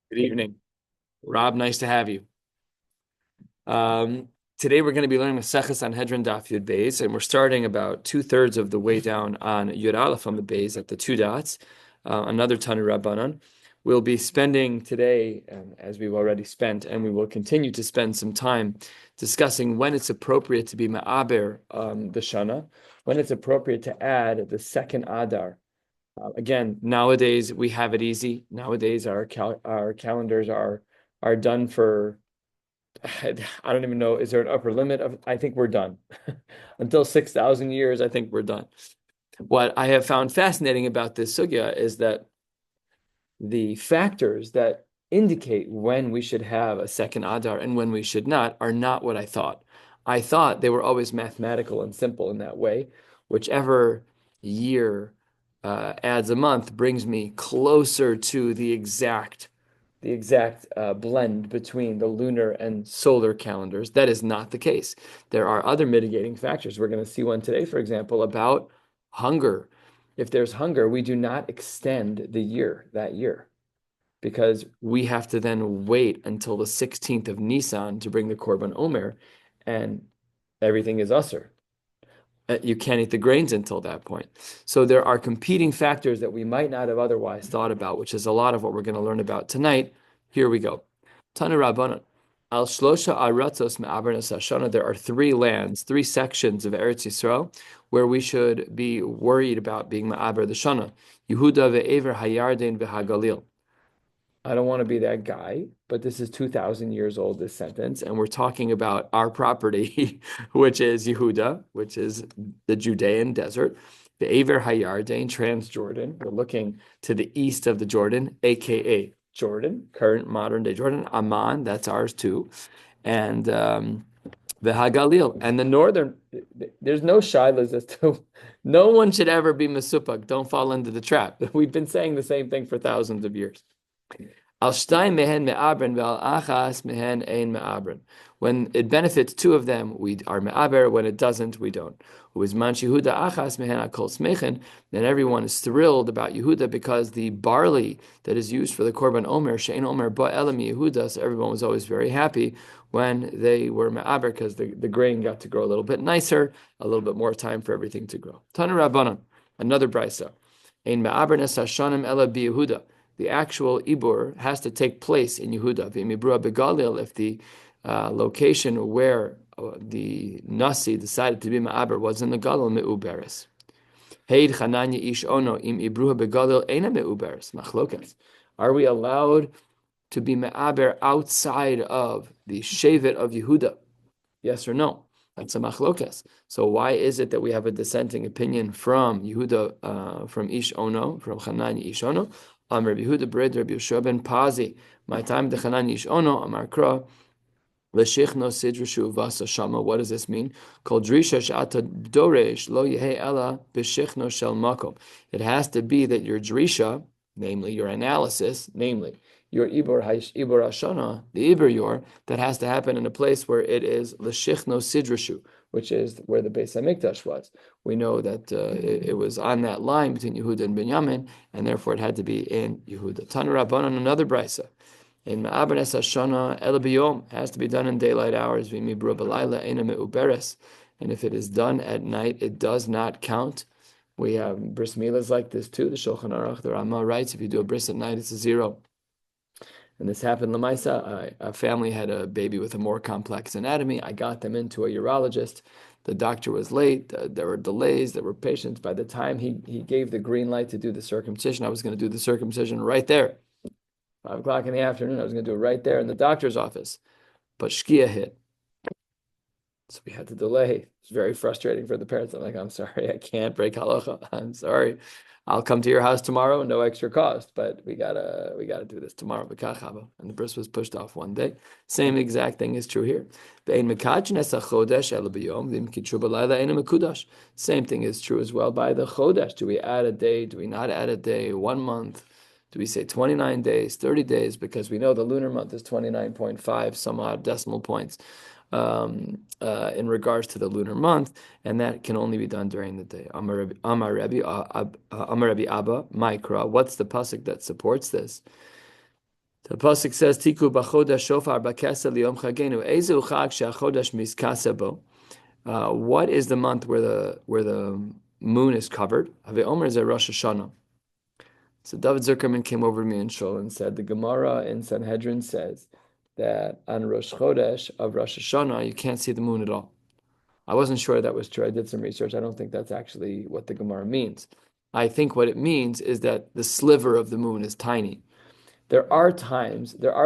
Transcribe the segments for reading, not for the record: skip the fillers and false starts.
Good evening. Rob, nice to have you. Um, Today we're going to be learning Maseches Sanhedrin Daf Yud Beis, and we're starting about two-thirds of the way down on Yud Aleph on the Beis at the two dots, another Tanu Rabbanon. We'll be spending today, as we've already spent, and we will continue to spend some time discussing when it's appropriate to be Ma'aber the Shana, when it's appropriate to add the second Adar. Again, nowadays we have it easy. Nowadays our calendars are done for I don't even know, is there an upper limit of I think we're done. Until 6,000 years, I think we're done. What I have found fascinating about this sugya is that the factors that indicate when we should have a second Adar and when we should not are not what I thought. I thought they were always mathematical and simple in that way. Whichever year adds a month brings me closer to the exact blend between the lunar and solar calendars. That is not the case. There are other mitigating factors. We're going to see one today, for example, about hunger. If there's hunger, we do not extend the year that year because we have to then wait until the 16th of Nisan to bring the Korban Omer, and everything is usher. You can't eat the grains until that point. So there are competing factors that we might not have otherwise thought about, which is a lot of what we're going to learn about tonight. Here we go. Tanu Rabbanan. Al Shlosha Aratzos Me'abernas Hashana. There are three lands, three sections of Eretz Yisrael where we should be worried about being Me'aber the Shana. Yehuda ve'ever Hayarden ve'Hagalil. I don't want to be that guy, but this is 2,000 years old, this sentence, and we're talking about our property, which is Yehuda, which is the Judean desert, the Aver Hayarden, Transjordan. We're looking to the east of the Jordan, aka Jordan, current modern day Jordan, Amman, that's ours too, and the Hagalil, and the northern. There's no shilas as to no one should ever be Mesupak. Don't fall into the trap. We've been saying the same thing for thousands of years. Al shtayim mehen me'abren ve'al achas mehen ein me'abren. When it benefits two of them, we are me'aber. When it doesn't, we don't. Uizman Yehuda achas mehen akol smechen. Then everyone is thrilled about Yehuda because the barley that is used for the korban omer she'ein omer ba elam Yehuda. So everyone was always very happy when they were me'aber because the grain got to grow a little bit nicer, a little bit more time for everything to grow. Tanu Rabbanan, another brisa. Ein me'aber nes hashanim ela bi Yehuda. The actual ibur has to take place in Yehuda. If the location where the Nasi decided to be Ma'aber was in the Galil Me'uberes. Heid Chananya Ish Ono im Ibruha Begalil Eina Me'uberes. Machlokas. Are we allowed to be Ma'aber outside of the Shevet of Yehuda? Yes or no? That's a machlokas. So why is it that we have a dissenting opinion from Yehuda, from Ish Ono, from Chananya Ish Ono? Rabbi Yehuda Bered Rabbi Yeshua ben Pazi. My time the Chananya Ish Ono Amar Kra. L'shichno sidrashu vasa shama. What does this mean? Kol drisha she'ata doresh lo yehe ela b'shichno shel makom. It has to be that your drisha, namely your analysis, namely your ibor hashana, the ibor yor, that has to happen in a place where it is l'shichno sidrashu, which is where the Beis Hamikdash was. We know that it was on that line between Yehuda and Binyamin, and therefore it had to be in Yehuda. Tanu Rabbanan, another brisa. In Ma'abernes Hashana El Biyom has to be done in daylight hours. V'mibru b'layla eina me'uberes. And if it is done at night, it does not count. We have bris milas like this too. The Shulchan Aruch, the Rama writes, if you do a bris at night, it's a zero. And this happened Lamaisa. A family had a baby with a more complex anatomy. I got them into a urologist. The doctor was late. There were delays. There were patients. By the time he gave the green light to do the circumcision, I was going to do the circumcision right there. 5 o'clock in the afternoon. I was going to do it right there in the doctor's office. But Shkia hit. So we had to delay. It's very frustrating for the parents. I'm like, I'm sorry, I can't break halacha. I'm sorry. I'll come to your house tomorrow, no extra cost, but we gotta do this tomorrow. And the bris was pushed off one day. Same exact thing is true here. Same thing is true as well by the chodesh. Do we add a day? Do we not add a day? 1 month? Do we say 29 days, 30 days? Because we know the lunar month is 29.5 some odd decimal points in regards to the lunar month, and that can only be done during the day. Amar Rabbi Abba, Mikra. What's the pasuk that supports this? The pasuk says, "Tiku b'chodesh shofar b'kesa liyom chagenu ezu chag she'achodesh miskasa bo." What is the month where the moon is covered? Have Omer is a Rosh Hashanah. So David Zuckerman came over to me in Shul and said the Gemara in Sanhedrin says that on Rosh Chodesh of Rosh Hashanah you can't see the moon at all. I wasn't sure that was true. I did some research. I don't think that's actually what the Gemara means. I think what it means is that the sliver of the moon is tiny. There are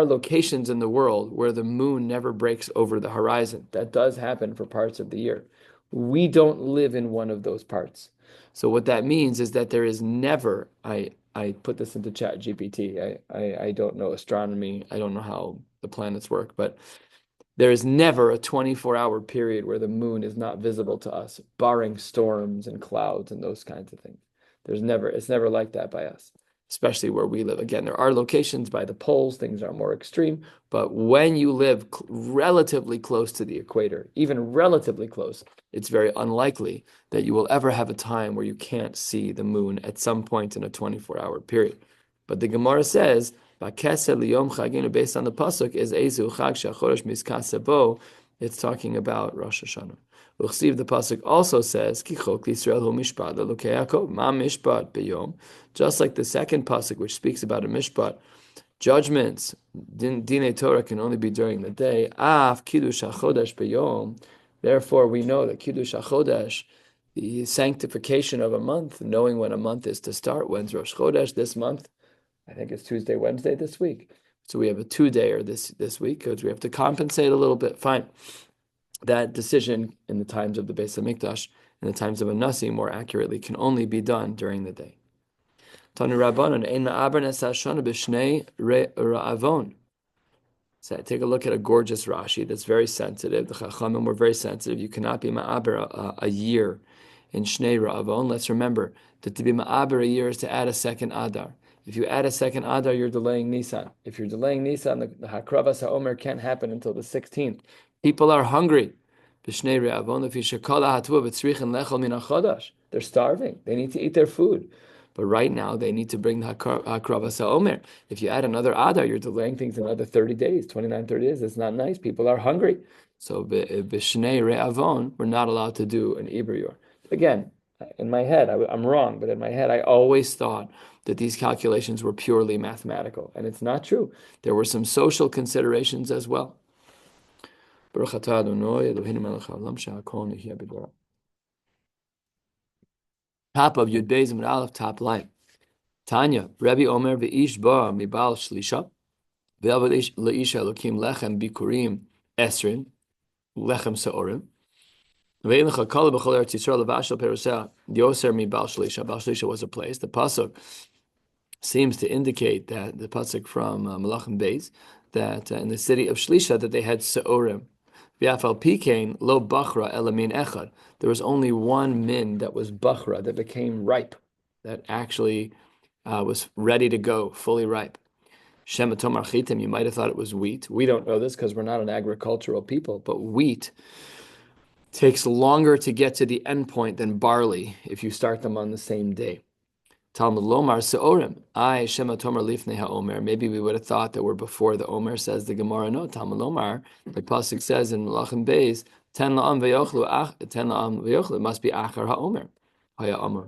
locations in the world where the moon never breaks over the horizon. That does happen for parts of the year. We don't live in one of those parts. So what that means is that there is never, I put this into Chat GPT. I don't know astronomy. I don't know how the planets work, but there is never a 24-hour period where the moon is not visible to us, barring storms and clouds and those kinds of things. It's never like that by us, especially where we live. Again, there are locations by the poles, things are more extreme, but when you live relatively close to the equator, even relatively close, it's very unlikely that you will ever have a time where you can't see the moon at some point in a 24-hour period. But the Gemara says, based on the pasuk is Ezu Chag Shechodesh Miskasa Bo. It's talking about Rosh Hashanah. Uchsiv, the pasuk also says, Ki Chok Yisrael Hu Mishpat Elokei Yaakov Ma Mishpat B'Yom. Just like the second pasuk, which speaks about a mishpat, judgments, Dinei Torah can only be during the day. Af Kiddush HaChodesh B'Yom. Therefore, we know that Kiddush HaChodesh, the sanctification of a month, knowing when a month is to start. When's Rosh Chodesh this month? I think it's Tuesday, Wednesday this week. So we have a 2-dayer this week because we have to compensate a little bit. Fine. That decision in the times of the Beis Hamikdash, in the times of a Nasi, more accurately, can only be done during the day. Tanu Rabbanon, ein ma'aber nesa shana b'shnei ra'avon. So take a look at a gorgeous Rashi that's very sensitive. The Chachamim were very sensitive. You cannot be ma'aber a year in Shnei Ra'avon. Let's remember that to be ma'aber a year is to add a second Adar. If you add a second Adar, you're delaying Nisan. If you're delaying Nisan, the Hakravas HaOmer can't happen until the 16th. People are hungry. They're starving. They need to eat their food. But right now, they need to bring the Hakravas HaOmer. If you add another Adar, you're delaying things another 30 days, 29, 30 days. It's not nice. People are hungry. So, B'Shnei Re'avon, we're not allowed to do an Ibrior. Again, in my head, I'm wrong, but in my head, I always thought that these calculations were purely mathematical, and it's not true. There were some social considerations as well. Baruch atah Adonai Eloheinu melech haolam she'hakol nihya b'dvarav. Top of Yud Beis Amud Aleph, top line. Tanya, Rabbi Omer v'ish ba mibal shlisha v'avad leisha elokim lechem bikurim esrin lechem seorim. Ve'incha kala b'chol eretz Yisrael levashel perusah yoser mibal shlisha. Bal shlisha was a place. The pasuk seems to indicate that the pasuk from Malachim Beis, that in the city of Shlisha that they had seorim. V'afal pikein lo bachra elamin echad. There was only one min that was bachra, that became ripe, that actually was ready to go, fully ripe. Shema tomar chitim, you might have thought it was wheat. We don't know this because we're not an agricultural people, but wheat takes longer to get to the end point than barley if you start them on the same day. Talmud Lomar Seorim. I Shema Tomer Lifnei HaOmer. Maybe we would have thought that we're before the Omer, says the Gemara. No, Talmud Lomar, the pasuk says in Malachim Beis, Ten la'am ve'yochlu, it must be Achar HaOmer. Haya Omer.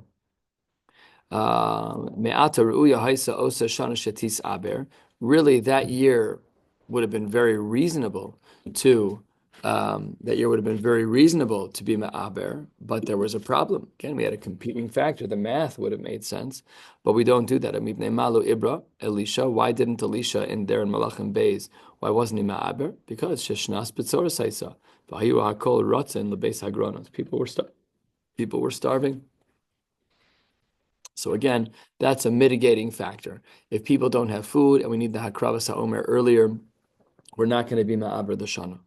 Me'ata Ru'uya Haisa Osa Shana Shetis Aber. Really, that year would have been very reasonable to be ma'aber, but there was a problem. Again, we had a competing factor. The math would have made sense, but we don't do that. Malu Ibra, Elisha. Why didn't Elisha in Malachim Beis? Why wasn't he ma'aber? Because Sheshnas B'tzor Saisa. V'hayu hakol rotzen lebeis hagronos. People were starving. So again, that's a mitigating factor. If people don't have food and we need the Hakravas HaOmer earlier, we're not going to be ma'aber the Shana.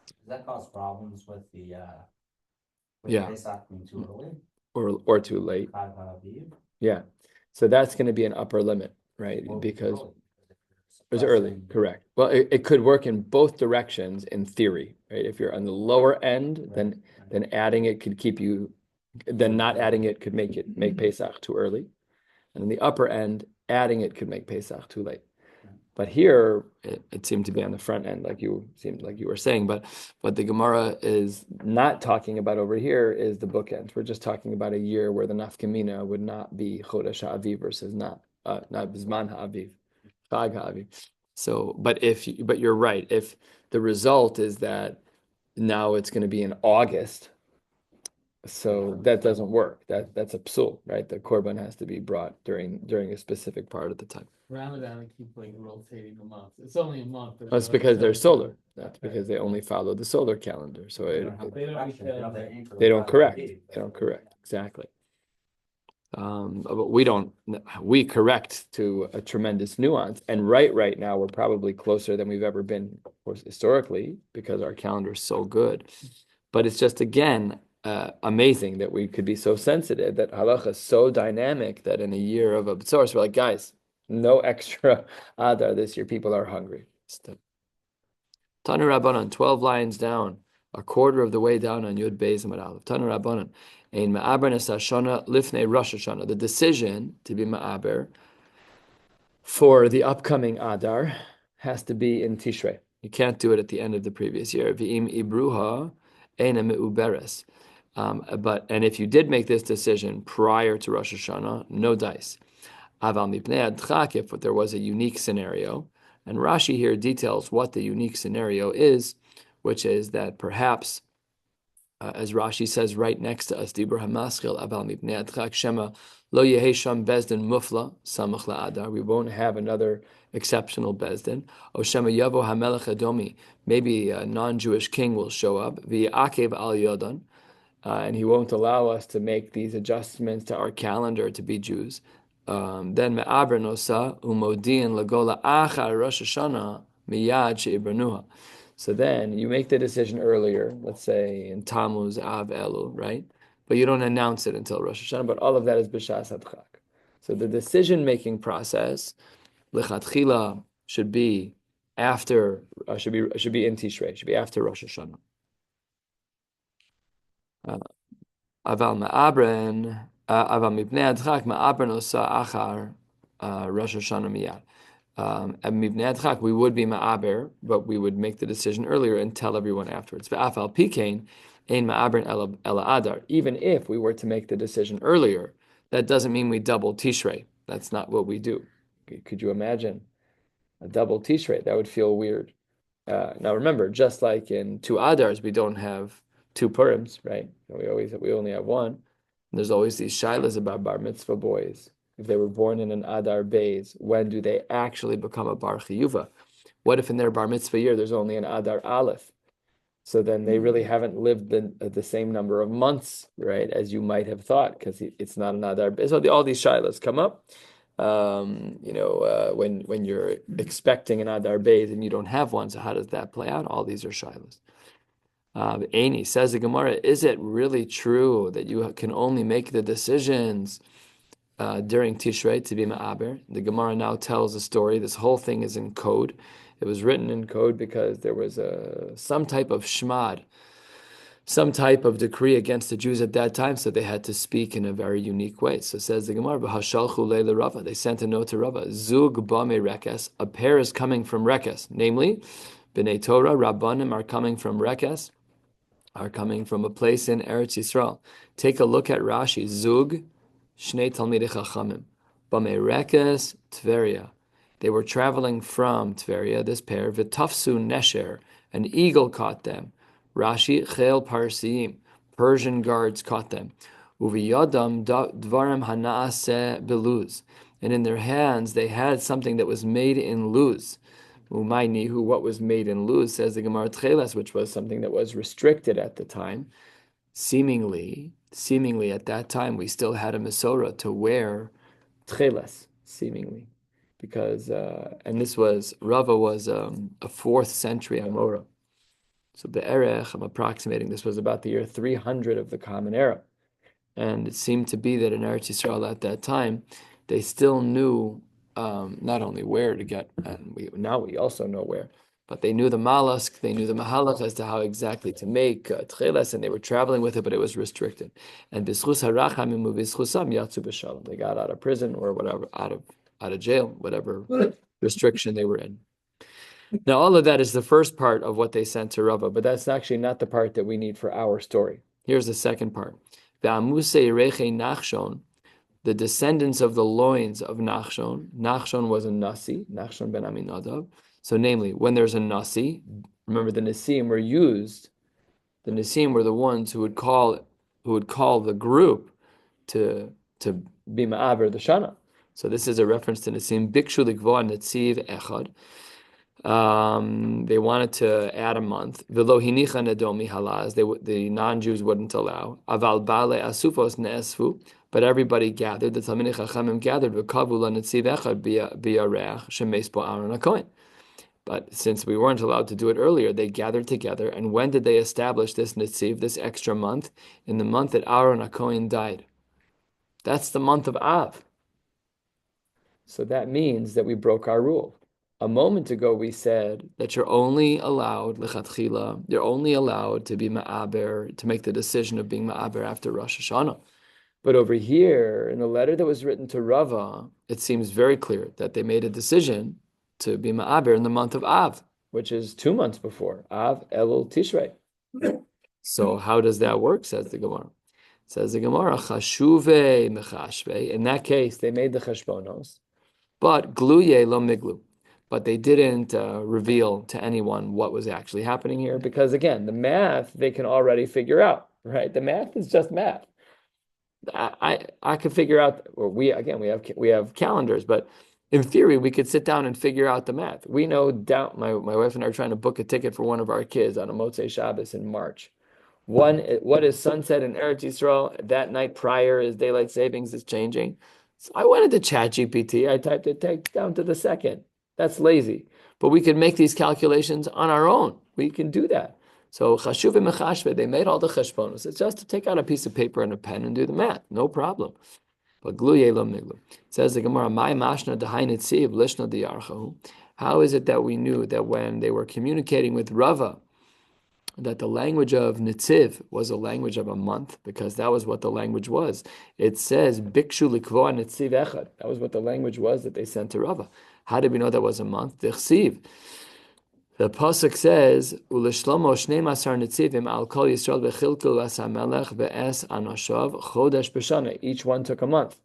Does that cause problems with the Pesach being too early? Or too late. Yeah. So that's going to be an upper limit, right? Because it's early, correct. Well, it could work in both directions in theory, right? If you're on the lower end, then adding it could keep you, then not adding it could make Pesach too early. And in the upper end, adding it could make Pesach too late. But here it seemed to be on the front end, like you seemed like you were saying. But what the Gemara is not talking about over here is the bookends. We're just talking about a year where the nafkamina would not be Chodesh Ha'aviv versus not Bizman Ha'aviv, Chag Ha'aviv. So, but you're right. If the result is that now it's going to be in August, so that doesn't work. That's a psul, right? The korban has to be brought during a specific part of the time. Ramadan, I keep like rotating a month. It's only a month. That's because they're solar. That's because they only follow the solar calendar. So they don't correct. They don't correct. Exactly. But we correct to a tremendous nuance. And right now, we're probably closer than we've ever been, of course, historically, because our calendar is so good. But it's just, again, amazing that we could be so sensitive, that halacha is so dynamic that in a year of a b'tzoros, we're like, guys, no extra adar this year. People are hungry. Tanu Rabbanan, 12 lines down, a quarter of the way down on Yud Beis Amud Aleph. Tanu Rabbanan, ein ma'aber nesashana lifnei Rosh Hashanah. The decision to be ma'aber for the upcoming adar has to be in Tishrei. You can't do it at the end of the previous year. V'im ibruha eina me'uberes. And if you did make this decision prior to Rosh Hashanah, no dice. Aval mipnei adchak, if there was a unique scenario, and Rashi here details what the unique scenario is, which is that perhaps, as Rashi says right next to us, Dibur Hamaschil Aval mipnei adchak shema lo yehe sham bezdin mufla samach la'adar. We won't have another exceptional bezdin. O shema yavo hamelech adomi. Maybe a non-Jewish king will show up. V'yakev al yodan. And he won't allow us to make these adjustments to our calendar to be Jews. Then me'aber nosa umodin lagola achar Rosh Hashanah miyad she'ibranuha. So then you make the decision earlier, let's say in Tammuz, Av, Elul, right? But you don't announce it until Rosh Hashanah. But all of that is b'shas hadchak. So the decision-making process, lechatchila, should be after, should be in Tishrei, should be after Rosh Hashanah. Aval ma'abren, aval mibnei adchak ma'abren osa achar Rosh Hashanah miyad. And mibnei adchak, we would be ma'aber, but we would make the decision earlier and tell everyone afterwards. Ve'afal pikein ein ma'abren ela adar. Even if we were to make the decision earlier, that doesn't mean we double Tishrei. That's not what we do. Could you imagine a double Tishrei? That would feel weird. Now remember, just like in two Adars, we don't have two Purims, right? We only have one. And there's always these shilas about bar mitzvah boys. If they were born in an Adar Beis, when do they actually become a bar chiyuva? What if in their bar mitzvah year there's only an Adar Aleph? So then they really haven't lived the same number of months, right, as you might have thought, because it's not an Adar Beis. So all these shilas come up. When you're expecting an Adar Beis and you don't have one, so how does that play out? All these are shilas. Aini says the Gemara, is it really true that you can only make the decisions during Tishrei to be ma'aber? The Gemara now tells a story. This whole thing is in code. It was written in code because there was some type of shmad, some type of decree against the Jews at that time, so they had to speak in a very unique way. So says the Gemara, "V'hashalchu leila Rava." They sent a note to Rava. Zug bame rekes. A pair is coming from rekes, namely, Bnei Torah Rabbanim are coming from rekes, are coming from a place in Eretz Yisrael. Take a look at Rashi. Zug shnei talmidei chachamim bame rekes Tveria. They were traveling from Tveria. This pair, v'tafsu nesher, an eagle caught them. Rashi, Chel Parsiim, Persian guards caught them. Uviyadam dvarim hanaase beluz, and in their hands they had something that was made in luz. Umaynihu, what was made in luz, says the Gemara Tcheles, which was something that was restricted at the time. Seemingly at that time we still had a Mesorah to wear Tcheles, seemingly. Because, and this was, Rava was a 4th century Amora. So Be'erech, I'm approximating, this was about the year 300 of the Common Era. And it seemed to be that in Eretz Yisrael at that time, they still knew not only where to get, and now we also know where, but they knew the malask, they knew the mahalach as to how exactly to make tcheles, and they were traveling with it, but it was restricted. And b'schus harachamim u'b'schusam yatzu b'shalom. They got out of prison or whatever, out of jail, whatever restriction they were in. Now, all of that is the first part of what they sent to Rava, but that's actually not the part that we need for our story. Here's the second part. Nachshon, the descendants of the loins of Nachshon. Nachshon was a Nasi, Nachshon ben Aminadav. So, namely, when there's a Nasi, remember the Nisim were used. The Nisim were the ones who would call the group to be Ma'aber the Shana. So this is a reference to Nisim. Bikshu likvoa netziv echad. They wanted to add a month. V'lo hinicha nedomi halaz. The non-Jews wouldn't allow. Aval bale asufos neesfu. But everybody gathered. The Talmidei Chachamim gathered. V'kavu la netziv echad biyareach shemes bo Aaron HaKohen. But since we weren't allowed to do it earlier, they gathered together. And when did they establish this netziv, this extra month? In the month that Aaron HaKohen died. That's the month of Av. So that means that we broke our rule. A moment ago, we said that you're only allowed, lechatchila, you're only allowed to be ma'aber, to make the decision of being ma'aber after Rosh Hashanah. But over here, in the letter that was written to Rava, it seems very clear that they made a decision to be ma'aber in the month of Av, which is 2 months before, Av Elul Tishrei. So how does that work, says the Gemara? Says the Gemara, chashuve mechashve. In that case, they made the cheshbonos, but gluye lo miglu. But they didn't reveal to anyone what was actually happening here, because again, the math they can already figure out, right? The math is just math. I could figure out, or we have calendars, but in theory, we could sit down and figure out the math. We know down. My wife and I are trying to book a ticket for one of our kids on a Motzei Shabbos in March. What is sunset in Eretz Yisrael? That night prior is daylight savings is changing. So I went into ChatGPT. I typed it down to the second. That's lazy. But we can make these calculations on our own. We can do that. So chashuv and mechashve, they made all the cheshbonos. It's just to take out a piece of paper and a pen and do the math. No problem. But gluye lo miglu. Says the Gemara, my mashna dehay netziv lishna diyarchahu. How is it that we knew that when they were communicating with Rava, that the language of Netziv was a language of a month, because that was what the language was. It says, Bikshu likvoa Netziv echad. That was what the language was that they sent to Rava. How did we know that was a month? Dichsiv. The pasuk says, Ulishlomo shnei masar netzivim al kol Yisrael v'chilkul v'asamelech v'es anashav chodesh b'shana. Each one took a month.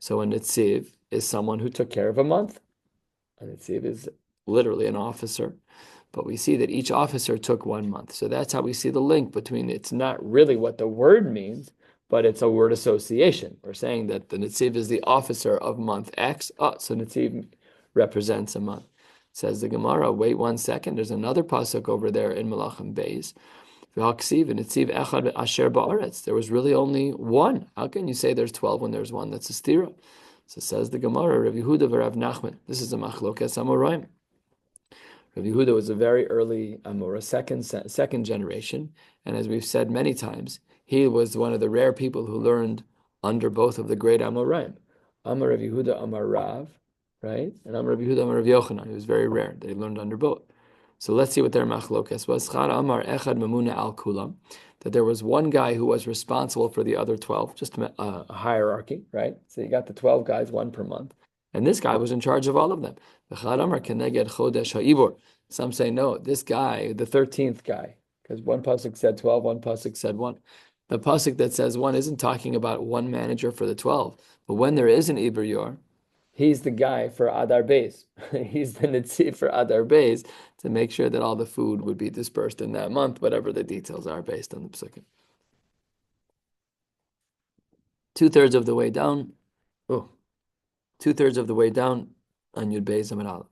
So a netziv is someone who took care of a month. A netziv is literally an officer. But we see that each officer took 1 month. So that's how we see the link between, it's not really what the word means, but it's a word association. We're saying that the Netziv is the officer of month X. So Netziv represents a month. Says the Gemara, wait 1 second. There's another pasuk over there in Malachim Beis. There was really only one. How can you say there's 12 when there's one? That's a stira. So says the Gemara, Rav Yehuda v'Rav Nachman. This is a machlokas amoraim. Rabbi Yehuda was a very early Amora, second generation, and as we've said many times, he was one of the rare people who learned under both of the great Amoraim. Amar Rabbi Yehuda, Amar Rav, right? And Amar Rabbi Yehuda, Amar Rabbi Yochanan. It was very rare. They learned under both. So let's see what their machlokas was. Chad Amar Echad Mamuna Al Kulam, that there was one guy who was responsible for the other 12, just a hierarchy, right? So you got the 12 guys, one per month. And this guy was in charge of all of them. Some say, no, this guy, the 13th guy, because one pasuk said 12, one pasuk said 1. The pasuk that says 1 isn't talking about one manager for the 12. But when there is an Iber Yor, he's the guy for Adar Beis. He's the Netziv for Adar Beis to make sure that all the food would be dispersed in that month, whatever the details are based on the psukim. 2/3 of the way down, 2/3 of the way down on Yud Beis Amid Aleph.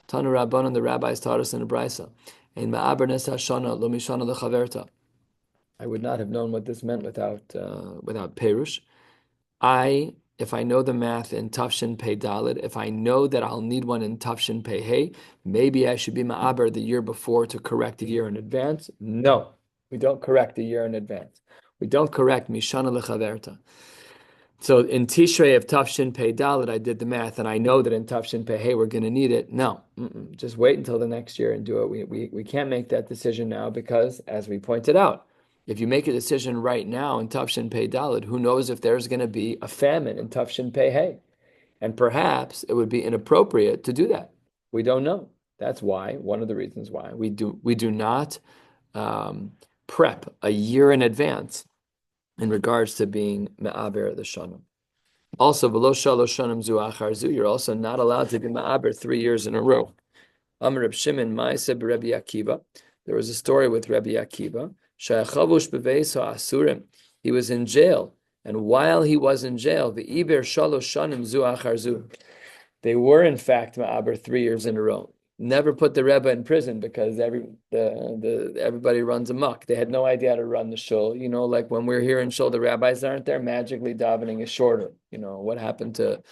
Tanu Rabbanan, the rabbis taught us in a brisa, in Ma'aber Nes Hashana Lo Mishana Lechaverta. I would not have known what this meant without Perush. If I know the math in Tafshin Pei Dalid, if I know that I'll need one in Tafshin Pei Hey, maybe I should be Ma'aber the year before to correct a year in advance. No, we don't correct a year in advance. We don't correct Mishana Lechaverta. So in Tishrei of Tafshin Pei Dalet, I did the math, and I know that in Tafshin Pei Hey we're going to need it. No, just wait until the next year and do it. We can't make that decision now because, as we pointed out, if you make a decision right now in Tafshin Pei Dalet, who knows if there's going to be a famine in Tafshin Pei Hey, and perhaps it would be inappropriate to do that. We don't know. That's why, one of the reasons why we do not prep a year in advance in regards to being me'aber the shanim. Also, v'lo shalosh shanim zu achar zu, you're also not allowed to be me'aber 3 years in a row. Amar Reb Shimon Ma'aseh Rabbi Akiva. There was a story with Rabbi Akiva. Shayachavush beveis ha'asurim. He was in jail, and while he was in jail, the iber shalosh shanim zu achar zu. They were in fact ma'aber 3 years in a row. Never put the Rebbe in prison because everybody runs amok. They had no idea how to run the shul. You know, like when we're here in shul, the rabbis aren't there. Magically, davening is shorter. You know, what happened to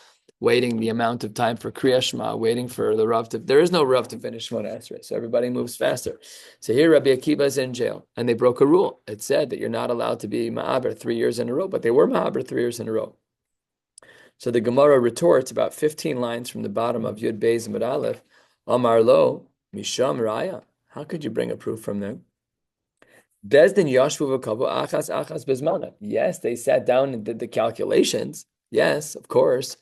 waiting the amount of time for Kriya Shema, waiting for the Rav to... There is no Rav to finish Shemona Esrei, so everybody moves faster. So here Rabbi Akiva is in jail, and they broke a rule. It said that you're not allowed to be ma'aber 3 years in a row, but they were ma'aber 3 years in a row. So the Gemara retorts about 15 lines from the bottom of Yud Beis Amud Aleph, Amar lo, Misham Raya. How could you bring a proof from there? Bezdin Yashvu v'kavu achas bezmana. Yes, they sat down and did the calculations. Yes, of course.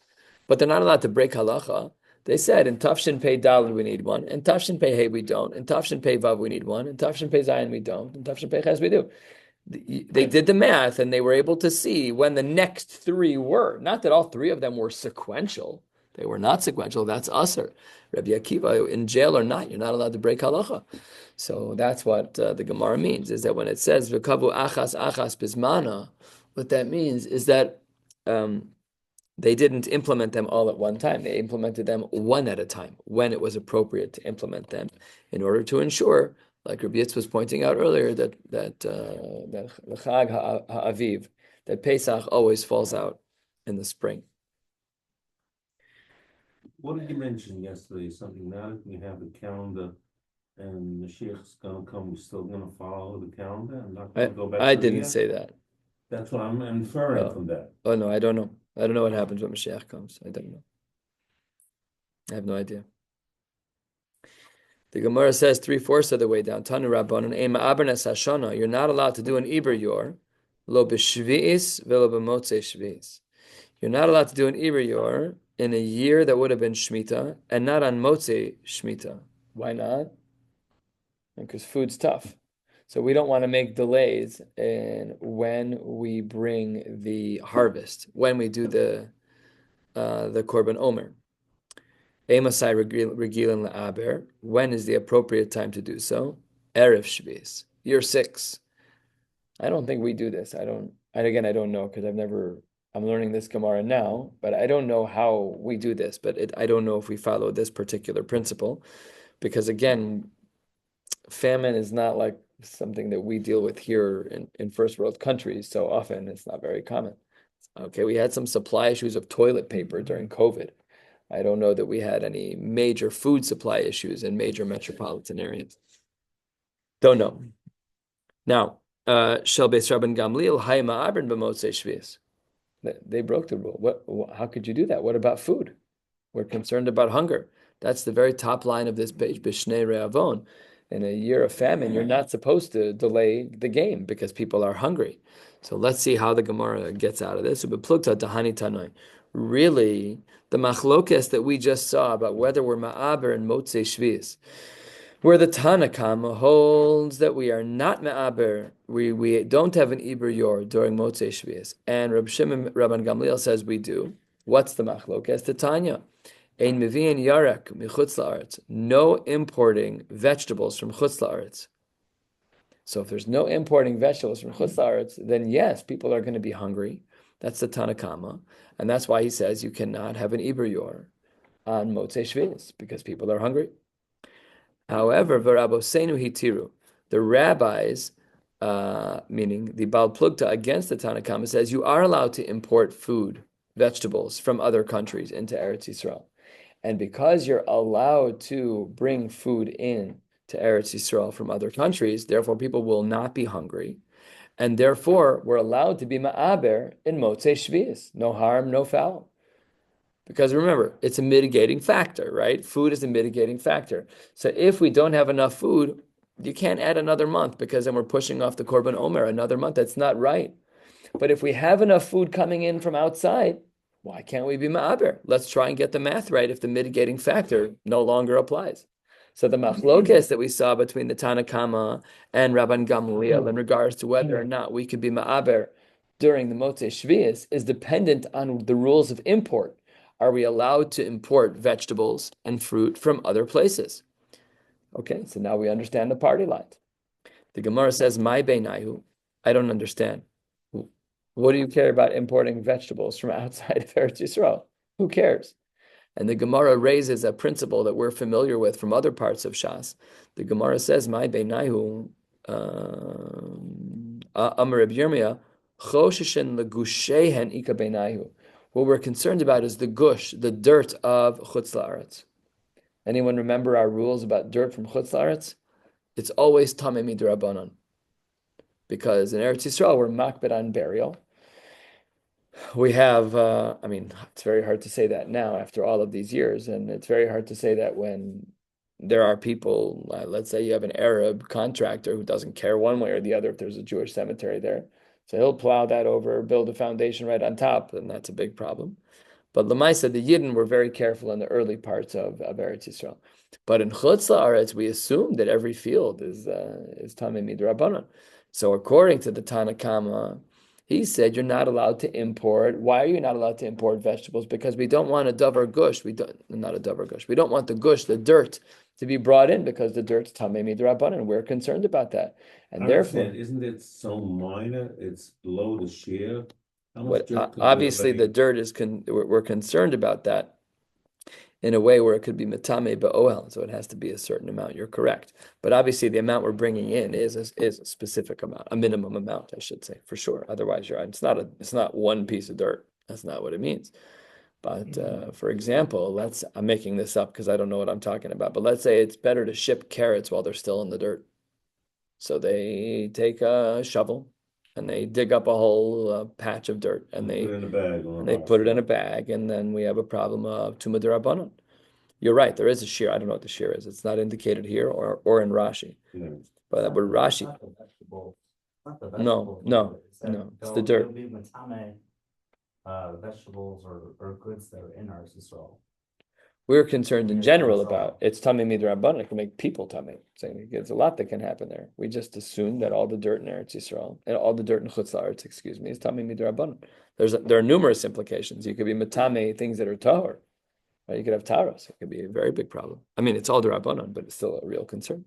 But they're not allowed to break halacha. They said in Tafshin Pei Daled we need one, in Tafshin Pei Hey we don't, in Tafshin Pei Vav we need one, in Tafshin Pei Zayin we don't, in Tafshin Pei Ches we do. They did the math and they were able to see when the next 3 were. Not that all 3 of them were sequential. They were not sequential. That's usher. Rabbi Akiva, in jail or not, you're not allowed to break halacha. So that's what the Gemara means, is that when it says v'kavu achas bismana, what that means is that they didn't implement them all at one time. They implemented them one at a time when it was appropriate to implement them in order to ensure, like Rabbi Yitz was pointing out earlier, that L'chag ha'aviv, that Pesach always falls out in the spring. What did you mention yesterday? Something now that we have the calendar and the Mashiach's gonna come, we're still gonna follow the calendar and not gonna go back to I the didn't year? say that. That's what I'm inferring from that. Oh no, I don't know. I don't know what happens when Mashiach comes. I don't know. I have no idea. The Gemara says 3/4 of the way down. Tanu Rabbanon Ema Abernes Hashana. You're not allowed to do an Iber Yor, lo b'shvi'is velo b'motzei shvi'is. You're not allowed to do an Iber Yor in a year that would have been Shemitah and not on Motzei Shemitah. Why not? Because food's tough. So we don't want to make delays in when we bring the harvest, when we do the Korban Omer. Emasai regilin la'aber. When is the appropriate time to do so? Erev Shvis, year 6. I don't think we do this. I don't know because I'm learning this Gemara now, but I don't know how we do this. But I don't know if we follow this particular principle, because again, famine is not like something that we deal with here in first world countries so often. It's not very common. Okay, we had some supply issues of toilet paper during COVID. I don't know that we had any major food supply issues in major metropolitan areas. Don't know. Now, Shel Beis Rabban Gamliel Hay Ma'abrin b'Motzei Shvius. They broke the rule. How could you do that? What about food? We're concerned about hunger. That's the very top line of this page, B'Shnei Re'avon. In a year of famine, you're not supposed to delay the game because people are hungry. So let's see how the Gemara gets out of this. Really, the machlokes that we just saw about whether we're ma'aber and motzei shvius, where the Tanakama holds that we are not ma'aber, we don't have an iber yor during motzei shvius, and Reb Shimon Rabban Gamliel says we do. What's the machlokes? The Tanya. Ein mevi'in yarek michutz la'aretz. No importing vegetables from chutz la'aretz. So if there's no importing vegetables from chutz la'aretz, then yes, people are going to be hungry. That's the Tanakama, and that's why he says you cannot have an iber yor on motzei shvius because people are hungry. However, v'rabosenu hitiru, the rabbis, meaning the Baal Plugta against the Tanakama, says you are allowed to import food, vegetables from other countries into Eretz Yisrael. And because you're allowed to bring food in to Eretz Yisrael from other countries, therefore people will not be hungry. And therefore, we're allowed to be ma'aber in motzei shvius. No harm, no foul. Because remember, it's a mitigating factor, right? Food is a mitigating factor. So if we don't have enough food, you can't add another month because then we're pushing off the Korban Omer another month. That's not right. But if we have enough food coming in from outside, Why can't we be ma'aber? Let's try and get the math right if the mitigating factor no longer applies. So the machlokes that we saw between the Tana Kama and Rabban Gamliel in regards to whether or not we could be ma'aber during the Motzei Shvius is dependent on the rules of import. Are we allowed to import vegetables and fruit from other places? Okay, so now we understand the party lines. The Gemara says, "My beinayu," I don't understand. What do you care about importing vegetables from outside of Eretz Yisrael? Who cares? And the Gemara raises a principle that we're familiar with from other parts of Shas. The Gemara says, "My beinayu, Amar Reb Yirmiyah, choshishen legushehen ika beinayu." What we're concerned about is the gush, the dirt of Chutz La'aretz. Anyone remember our rules about dirt from Chutz La'aretz? It's always tamei midrabanan. Because in Eretz Yisrael, we're makbid on burial. We have, it's very hard to say that now after all of these years, and it's very hard to say that when there are people, let's say you have an Arab contractor who doesn't care one way or the other if there's a Jewish cemetery there. So he'll plow that over, build a foundation right on top, and that's a big problem. But Lamaisa, the Yidden were very careful in the early parts of Eretz Yisrael. But in Chutz La'aretz, we assume that every field is Tamei Midrabanan. So according to the Tana Kama, he said you're not allowed to import. Why are you not allowed to import vegetables? Because we don't want a davar gush. Not a davar gush. We don't want the gush, the dirt, to be brought in because the dirt's Tamei Midrabanan. We're concerned about that. And therefore, isn't it so minor? It's below the shiur. Obviously the dirt is we're concerned about that in a way where it could be metame ba'oel, so it has to be a certain amount. You're correct, but obviously the amount we're bringing in is a specific amount, a minimum amount, I should say, for sure. Otherwise, you're right. It's not one piece of dirt. That's not what it means. But for example, I'm making this up because I don't know what I'm talking about. But let's say it's better to ship carrots while they're still in the dirt. So they take a shovel and they dig up a whole patch of dirt and they put it in a bag, and they put it in a bag, and then we have a problem of Tumah D'Rabbanan. You're right, there is a shiur. I don't know what the shiur is. It's not indicated here or in Rashi. Yeah. But Rashi. Not the vegetable. Not the No, vegetables, no, it's that no, it's the they'll- dirt. they'll be matame, vegetables or goods that are in Eretz Yisrael. We're concerned in general about it's Tamei Midrabanan. It can make people Tamei. Saying there's a lot that can happen there. We just assume that all the dirt in Eretz Yisrael and all the dirt in Chutz La'aretz, is Tamei Midrabanan. There are numerous implications. You could be Matame things that are tahor. Right? You could have taros. It could be a very big problem. I mean, it's all D'Rabbanan, but it's still a real concern.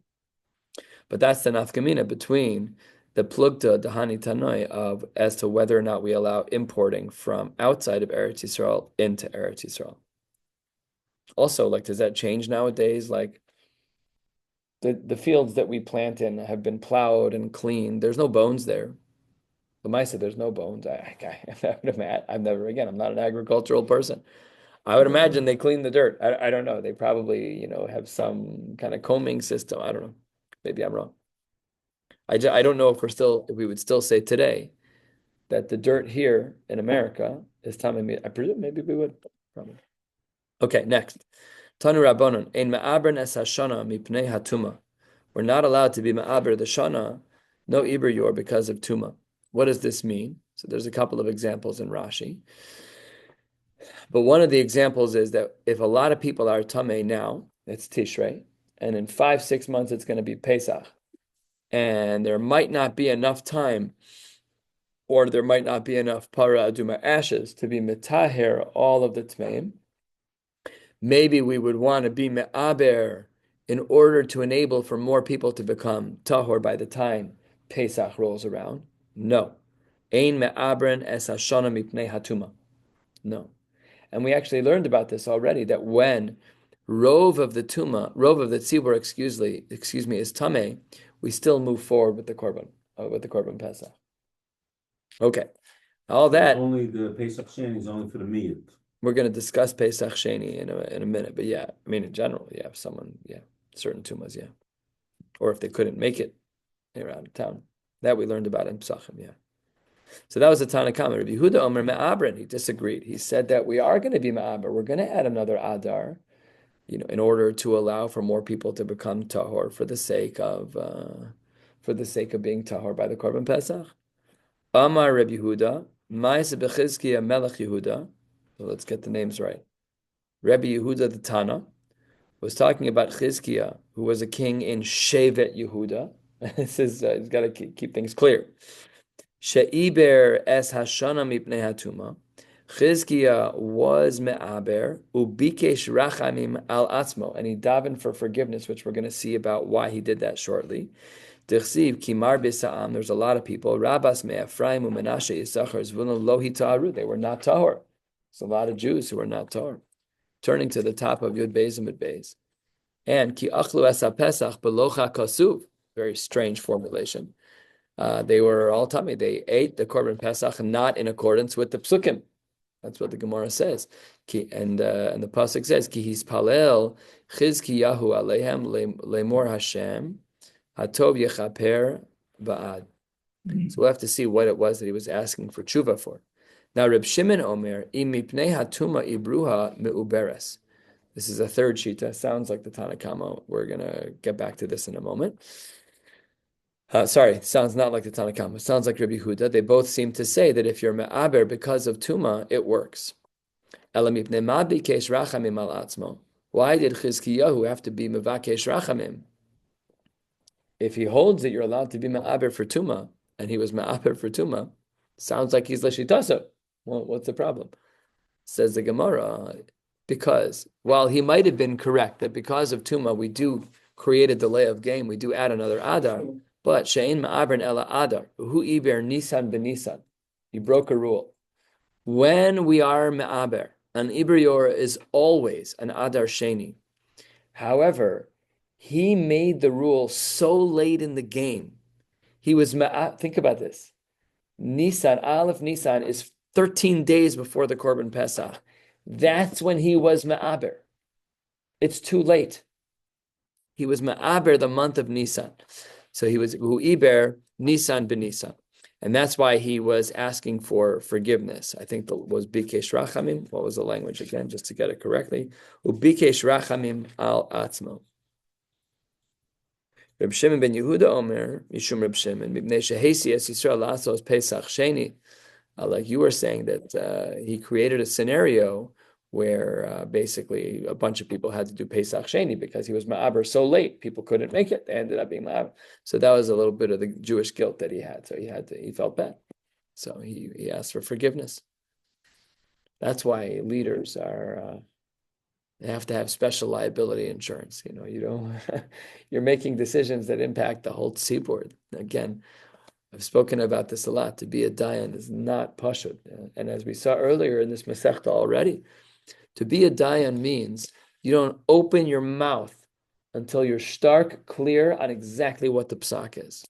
But that's the nafkamina between the plugta dahani tanoi of as to whether or not we allow importing from outside of Eretz Yisrael into Eretz Yisrael. Also, does that change nowadays? Like the fields that we plant in have been plowed and cleaned. There's no bones there. Lamaisa, there's no bones. I'm not an agricultural person. I would imagine they clean the dirt. I don't know. They probably, have some kind of combing system. I don't know. Maybe I'm wrong. I don't know if we would still say today that the dirt here in America is Tamei. I presume maybe we would. Probably. Okay, next. Tanu Rabbanon, ein ma'abren es hashana mipnei hatuma. We're not allowed to be ma'aber the shana, no iber yor, because of tuma. What does this mean? So there's a couple of examples in Rashi. But one of the examples is that if a lot of people are tamei now, it's Tishrei, and in 5-6 months it's going to be Pesach, and there might not be enough time, or there might not be enough para aduma ashes to be metaher all of the tmeim. Maybe we would want to be me'aber in order to enable for more people to become tahor by the time Pesach rolls around. No. Ein me'abren es hashana mipnei hatuma. No. And we actually learned about this already, that when rov of the tzibur, excuse me, is tameh, we still move forward with the korban Pesach. Okay. All that. Only the Pesach Sheni is only for the meat. We're going to discuss Pesach Sheni in a minute, but yeah, I mean, in general, yeah, certain tumas, yeah. Or if they couldn't make it, they're out of town. That we learned about in Pesachim, yeah. So that was the Tana Kama. Rabbi Yehuda Omer Me'abren, he disagreed. He said that we are going to be Me'aber. We're going to add another Adar, in order to allow for more people to become Tahor for the sake of being Tahor by the Korban Pesach. Amar Rabbi Yehuda, Ma'aseh Bechizkiya Melech Yehuda, So let's get the names right. Rabbi Yehuda the Tana was talking about Chizkiah, who was a king in Shevet Yehuda. This is he's got to keep things clear. She'iber es hashana mipnei hatuma. Chizkiah was me'aber ubikesh rachamim al atzmo, and he davened for forgiveness, which we're going to see about why he did that shortly. Dichsiv kimar b'sa'am. There's a lot of people. Rabas me'Ephraim u'Menashe Yisachar zvulun lo hita'aru. They were not tahor. There's a lot of Jews who were not tahor. Turning to the top of Yud Beis and Mid Beis, and ki achlu es pesach belocha kasuv. Very strange formulation. They were all tummy. They ate the korban pesach not in accordance with the psukim. That's what the Gemara says. And the pasuk says, "Ki hispalel Chizkiyahu aleihem lemor Hashem hatov yechaper ba'ad." So we'll have to see what it was that he was asking for tshuva for. Now, Reb Shimon Omer, im mipnei hatuma ibruha meuberes. This is a third shita. Sounds like the Tanakama. We're gonna get back to this in a moment. Sounds not like the Tanakama. Sounds like Rabbi Yehuda. They both seem to say that if you're me'aber because of tuma, it works. Why did Chizkiyahu have to be mevakesh rachamim? If he holds that you're allowed to be me'aber for tuma, and he was me'aber for tuma, sounds like he's l'shitasa. Well, what's the problem? Says the Gemara, because while he might have been correct that because of tuma we do create a delay of game, we do add another adar. But she'ein ma'aber ela adar, hu iber nisan b'nisan. He broke a rule. When we are me'aber, an ibrior is always an adar sheni. However, he made the rule so late in the game. He was think about this. Nisan, Aleph Nisan is 13 days before the Korban Pesach. That's when he was me'aber. It's too late. He was me'aber the month of Nisan. So he was hu iber Nisan b'Nisan. And that's why he was asking for forgiveness. I think that was bikesh rachamim. What was the language again, just to get it correctly? Ubikesh rachamim al atzmo. Reb Shimon ben Yehuda Omer, Mishum Reb Shimon, Mibnei Shehesi Es Yisrael Lasos Pesach Sheni. Like you were saying that he created a scenario where basically a bunch of people had to do Pesach Sheni because he was ma'aber so late, people couldn't make it. They ended up being ma'aber. So that was a little bit of the Jewish guilt that he had. So he felt bad. So he asked for forgiveness. That's why leaders are they have to have special liability insurance. You don't you're making decisions that impact the whole seaboard. Again, I've spoken about this a lot. To be a dayan is not pashut. And as we saw earlier in this Masechta already, to be a dayan means you don't open your mouth until you're stark clear on exactly what the psak is.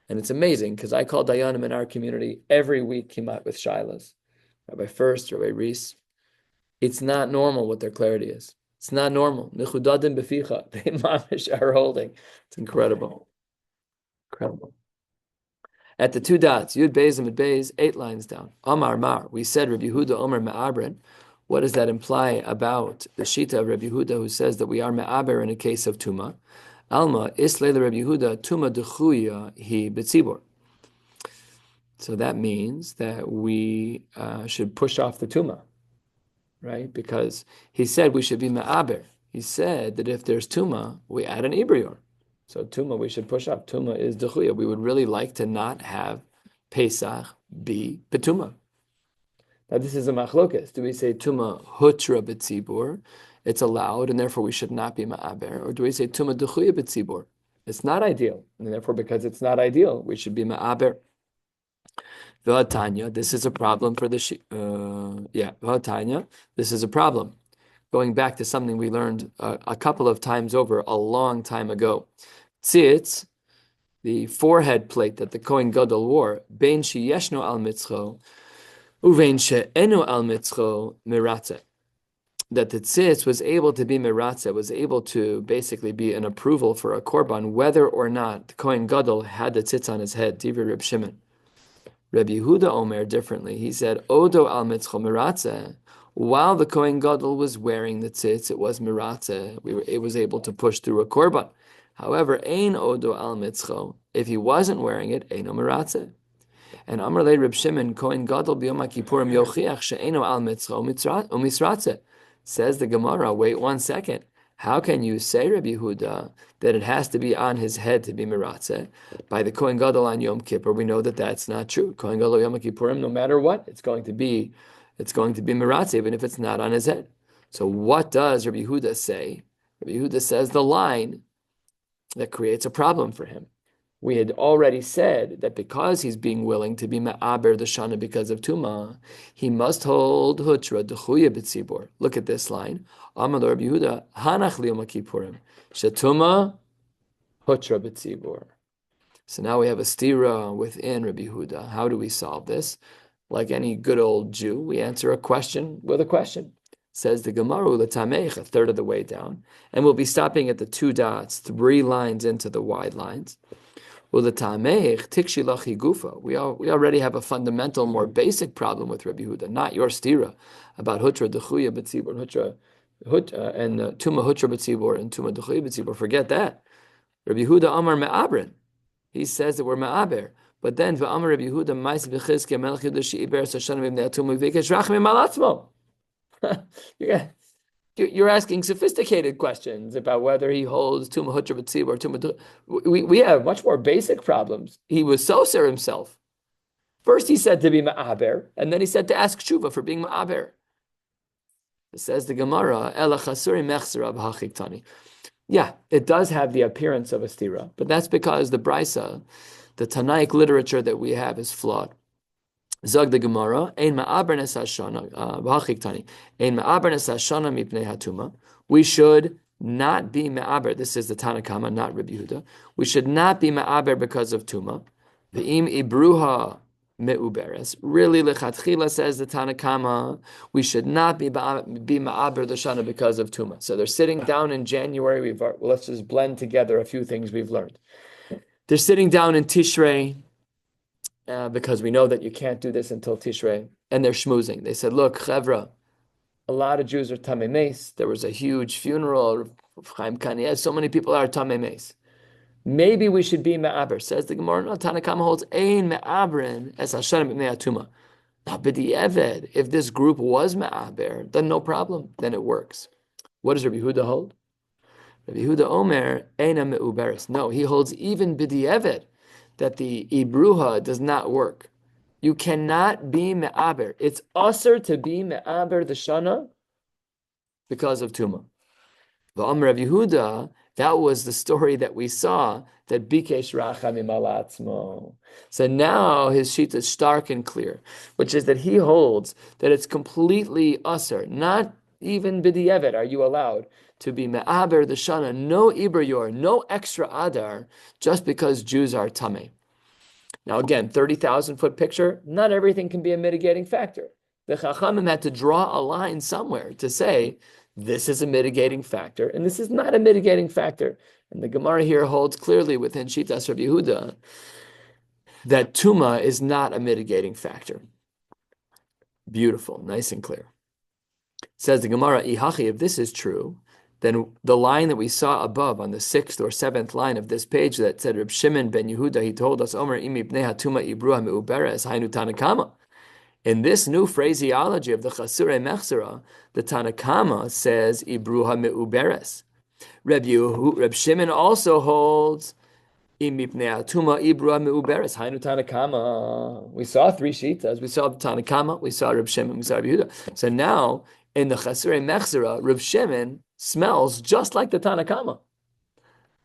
And it's amazing because I call dayanim in our community every week kimat with shilas. Rabbi First, Rabbi Reese. It's not normal what their clarity is. It's not normal. Nichudadim beficha. They mamish are holding. It's incredible. Incredible. At the two dots, Yud Beis and Mid Beis, 8 lines down. Amar Mar. We said Rabbi Yehuda Omer Me'abren. What does that imply about the Shita of Rabbi Yehuda who says that we are Me'aber in a case of Tuma? Alma, Isle Rabbi Yehuda, Tuma Dechuya Hi Betzibor. So that means that we should push off the Tuma, right? Because he said we should be Me'aber. He said that if there's Tuma, we add an Ibrior. So Tuma, we should push up. Tuma is Dechuya. We would really like to not have Pesach be Petuma. Now this is a machlokas. Do we say Tuma Hutra Betzibur? It's allowed, and therefore we should not be Ma'aber. Or do we say Tuma Dechuya Betzibur? It's not ideal, and therefore because it's not ideal, we should be Ma'aber. V'hatanya, this is a problem for the V'hatanya, this is a problem. Going back to something we learned a couple of times over a long time ago. Tzitz, the forehead plate that the Kohen Gadol wore, bein sheyeshno al mitzcho, uvein she'enu al mitzcho miratze. That the tzitz was able to be miratze, was able to basically be an approval for a korban, whether or not the Kohen Gadol had the tzitz on his head. Divrei Reb Shimon. Rabbi Yehuda Omer differently. He said, Odo al mitzcho miratze. While the Kohen Gadol was wearing the tzitz, it was miratze. It was able to push through a korban. However, ein odo al mitzcho. If he wasn't wearing it, eino miratze. And Amar le Reb Shimon Kohen Gadol b'Yom HaKippurim yochiach she'eno al mitzvah umisratze. Says the Gemara, wait 1 second. How can you say, Rabbi Yehuda, that it has to be on his head to be miratze? By the Kohen Gadol on Yom Kippur, we know that that's not true. Kohen Gadol Yom Kippurim, no matter what, it's going to be miratze, even if it's not on his head. So what does Rabbi Yehuda say? Rabbi Yehuda says the line that creates a problem for him. We had already said that because he's being willing to be ma'aber the shana because of tuma, he must hold hutra dechuya b'tzibur. Look at this line. Amar Rabbi Yehuda, hanach liyom kippurim, shetuma hutra b'tzibur. So now we have a stira within Rabbi Yehuda. How do we solve this? Like any good old Jew, we answer a question with a question. Says the Gemara, l'tamech, a third of the way down, and we'll be stopping at the 2 dots, 3 lines into the wide lines. We already have a fundamental, more basic problem with Rabbi Yehuda, not your stira about hutra dechuya b'tzibur, and tuma hutra b'tzibur and tuma dechuya b'tzibur. Forget that. Rabbi Yehuda Amar me'abrin. He says that we're me'aber. But then v'amar Rabbi Yehuda ma'is b'chizke melech Yehuda she'iber sashanim v'mnei atuma v'ikesh rachamim malatzmo. You're asking sophisticated questions about whether he holds Tumah Hutra B'tzibur or Tumah. We have much more basic problems. He was soser himself. First he said to be Ma'aber, and then he said to ask Tshuva for being Ma'aber. It says the Gemara, Ela Chasuri Mechzera B'Hachiktani. Yeah, it does have the appearance of a stira, but that's because the Brisa, the Tanaic literature that we have is flawed. Zog the Gemara, Ein ma'aber nesashana, v'hachiktani, Ein ma'aber nesashana mipnei hatuma. We should not be ma'aber. This is the Tanakama, not Rabbi Yehuda. We should not be ma'aber because of tuma. V'im ibruha me'uberes. Really, lechatchila says the Tanakama, we should not be ma'aber the shana because of tuma. So they're sitting down in January. Let's just blend together a few things we've learned. They're sitting down in Tishrei. Because we know that you can't do this until Tishrei, and they're schmoozing. They said, look, Chevra, a lot of Jews are Tamei Meis. There was a huge funeral of Chaim Kaniah. So many people are Tamei Meis. Maybe we should be Me'aber. Says the Gemara, no, Tanakama holds, Ein Me'aberin es Hashem B'nei Atuma. Now, B'di'eved, if this group was Me'aber, then no problem, then it works. What does Rabbi Yehuda hold? Rabbi Yehuda Omer, Eina Me'uberes. No, he holds even B'di'eved, that the ibruha does not work. You cannot be me'aber. It's usher to be me'aber the shana because of tuma. V'am Rav Yehuda, that was the story that we saw, that bikesh rachamim alatzmo. So now his sheet is stark and clear, which is that he holds that it's completely usher, not even b'di'evet are you allowed to be me'aber the shana, no iber no extra adar, just because Jews are tamei. Now again, 30,000-foot picture, not everything can be a mitigating factor. The Chachamim had to draw a line somewhere to say, this is a mitigating factor, and this is not a mitigating factor. And the Gemara here holds clearly within Shitas Rabbi Yehuda that Tuma is not a mitigating factor. Beautiful, nice and clear. Says the Gemara, Ihachi, if this is true, then the line that we saw above on the 6th or 7th line of this page that said Reb Shimon ben Yehuda, he told us, Omer imi bnei hatuma ibruha me'uberes hainu Tanakama. In this new phraseology of the Chasure Mechzera, the Tanakama says ibruha me'uberes. Reb Shimon also holds imi bnei hatuma ibruha me'uberes hainu Tanakama. We saw 3 shitas. We saw the Tanakama, we saw Reb Shimon, we saw Reb Yehuda. So now in the Chasure Mechzera, Reb Shimon smells just like the Tanakama.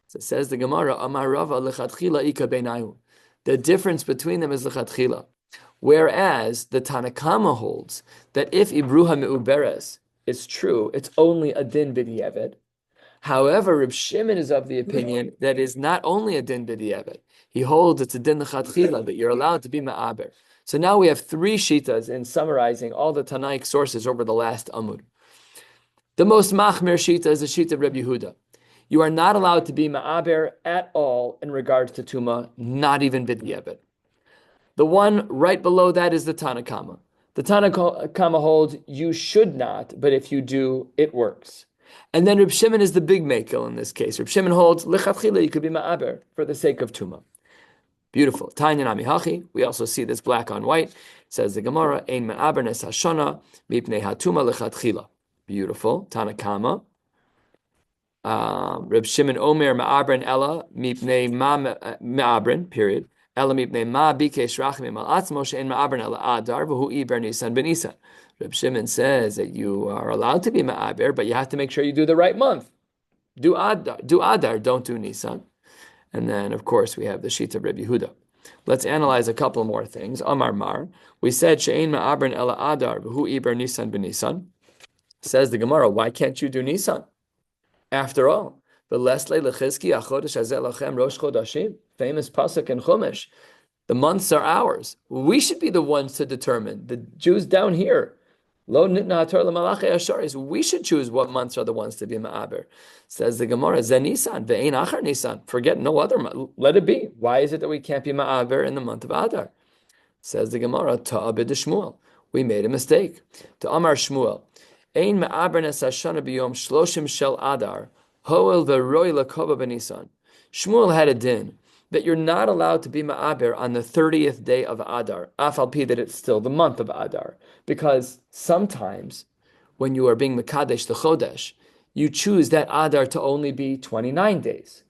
So it says the Gemara, Amar Rava lechatchila ika beinayu. The difference between them is lechatchila. Whereas the Tanakama holds that if ibruha me'uberes is true, it's only a din b'di'evet. However, Reb Shimon is of the opinion that is not only a din b'di'evet. He holds it's a din lechatchila, that you're allowed to be ma'aber. So now we have 3 shitas in summarizing all the Tanaic sources over the last Amud. The most machmir shita is the shita of Rabbi Yehuda. You are not allowed to be ma'aber at all in regards to tuma, not even b'di'evet. The one right below that is the Tanakama. The Tanakama holds you should not, but if you do, it works. And then Reb Shimon is the big makel in this case. Reb Shimon holds lechatchila you could be ma'aber for the sake of tuma. Beautiful. Tanya nami hachi. We also see this black on white. Says the Gemara, ein me'aber nes hashana mipnei hatuma lechatchila. Beautiful. Tanakama. Reb Shimon Omer ma'abren ella mipnei ma ma'abren. Period. Ella mipnei ma bikesh rachmim al atzmo she'en ma'abren ella adar v'hu iber nisan benisan. Reb Shimon says that you are allowed to be ma'aber, but you have to make sure you do the right month. Do adar, don't do nisan. And then, of course, we have the sheet of Rabbi Yehuda. Let's analyze a couple more things. Amar Mar, we said she'ein ma'abren ela adar v'hu iber nisan b'nisan. Says the Gemara, why can't you do nisan? After all, the lesle lechizki achodesh hazeh lachem rosh chodashim, famous pasuk in Chumash. The months are ours. We should be the ones to determine. The Jews down here, lo nitna hator lemalachei asharis. We should choose what months are the ones to be ma'aber. Says the Gemara, zeh Nisan, ve'ein achar Nisan. Forget no other month. Let it be. Why is it that we can't be ma'aber in the month of Adar? Says the Gemara, ta'abid Shmuel. We made a mistake. To Amar Shmuel, ein ma'aber nes hashana b'yom shloshim shel Adar, hoel ve'roi lakova b'Nisan. Shmuel had a din that you're not allowed to be ma'aber on the 30th day of Adar, afal pi that it's still the month of Adar, because sometimes when you are being mekadesh the chodesh, you choose that Adar to only be 29 days.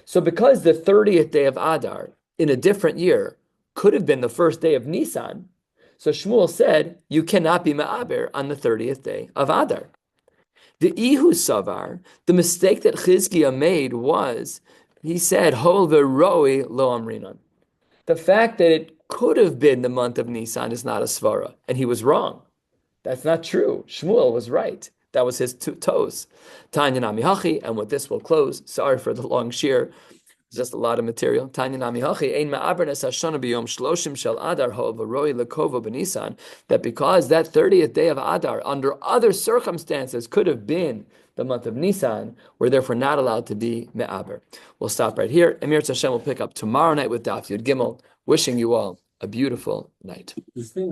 So because the 30th day of Adar in a different year could have been the first day of Nisan, so Shmuel said, you cannot be ma'aber on the 30th day of Adar. The Ihu Savar, the mistake that Chizkiah made was, he said, Hol v'roi lo amrinan. The fact that it could have been the month of Nisan is not a svara, and he was wrong. That's not true. Shmuel was right. That was his toes. Tanya nami hachi, and with this we'll close. Sorry for the long shiur. Just a lot of material. Tanya nami hachi, ein ma'aber nes hashana b'yom shloshim shel Adar ho v'roi lekova b'Nisan. That because that 30th day of Adar, under other circumstances, could have been the month of Nisan, we're therefore not allowed to be me'aber. We'll stop right here. Emir Hashem will pick up tomorrow night with Daf Yud Gimel. Wishing you all a beautiful night. This thing